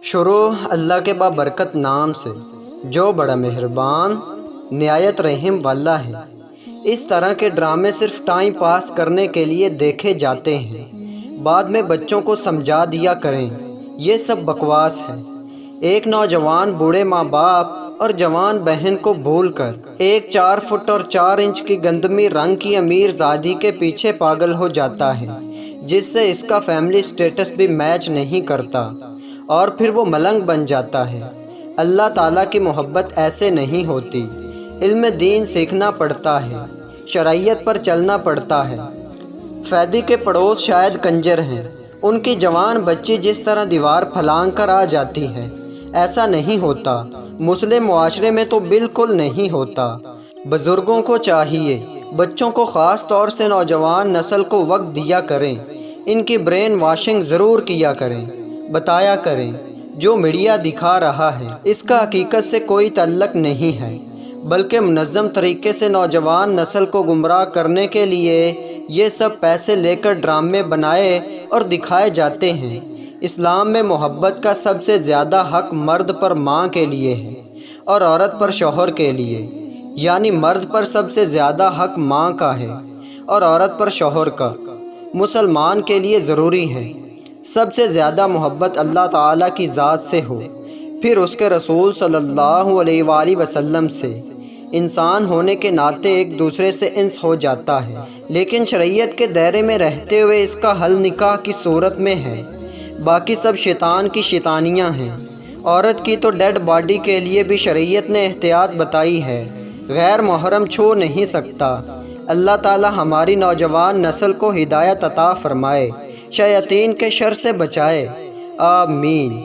شروع اللہ کے بابرکت نام سے جو بڑا مہربان نہایت رحم والا ہے۔ اس طرح کے ڈرامے صرف ٹائم پاس کرنے کے لیے دیکھے جاتے ہیں، بعد میں بچوں کو سمجھا دیا کریں، یہ سب بکواس ہے۔ ایک نوجوان بوڑھے ماں باپ اور جوان بہن کو بھول کر ایک 4 فٹ اور 4 انچ کی گندمی رنگ کی امیر زادی کے پیچھے پاگل ہو جاتا ہے، جس سے اس کا فیملی سٹیٹس بھی میچ نہیں کرتا، اور پھر وہ ملنگ بن جاتا ہے۔ اللہ تعالیٰ کی محبت ایسے نہیں ہوتی۔ علم دین سیکھنا پڑتا ہے، شرعیت پر چلنا پڑتا ہے۔ فیدی کے پڑوس شاید کنجر ہیں، ان کی جوان بچی جس طرح دیوار پھلانگ کر آ جاتی ہے، ایسا نہیں ہوتا۔ مسلم معاشرے میں تو بالکل نہیں ہوتا۔ بزرگوں کو چاہیے بچوں کو خاص طور سے نوجوان نسل کو وقت دیا کریں، ان کی برین واشنگ ضرور کیا کریں، بتایا کریں جو میڈیا دکھا رہا ہے اس کا حقیقت سے کوئی تعلق نہیں ہے، بلکہ منظم طریقے سے نوجوان نسل کو گمراہ کرنے کے لیے یہ سب پیسے لے کر ڈرامے بنائے اور دکھائے جاتے ہیں۔ اسلام میں محبت کا سب سے زیادہ حق مرد پر ماں کے لیے ہے اور عورت پر شوہر کے لیے، یعنی مرد پر سب سے زیادہ حق ماں کا ہے اور عورت پر شوہر کا۔ مسلمان کے لیے ضروری ہے سب سے زیادہ محبت اللہ تعالیٰ کی ذات سے ہو، پھر اس کے رسول صلی اللہ علیہ وآلہ وسلم سے۔ انسان ہونے کے ناطے ایک دوسرے سے انس ہو جاتا ہے، لیکن شریعت کے دائرے میں رہتے ہوئے اس کا حل نکاح کی صورت میں ہے۔ باقی سب شیطان کی شیطانیاں ہیں۔ عورت کی تو ڈیڈ باڈی کے لیے بھی شریعت نے احتیاط بتائی ہے، غیر محرم چھو نہیں سکتا۔ اللہ تعالی ہماری نوجوان نسل کو ہدایت عطا فرمائے، شیاطین کے شر سے بچائے، آمین۔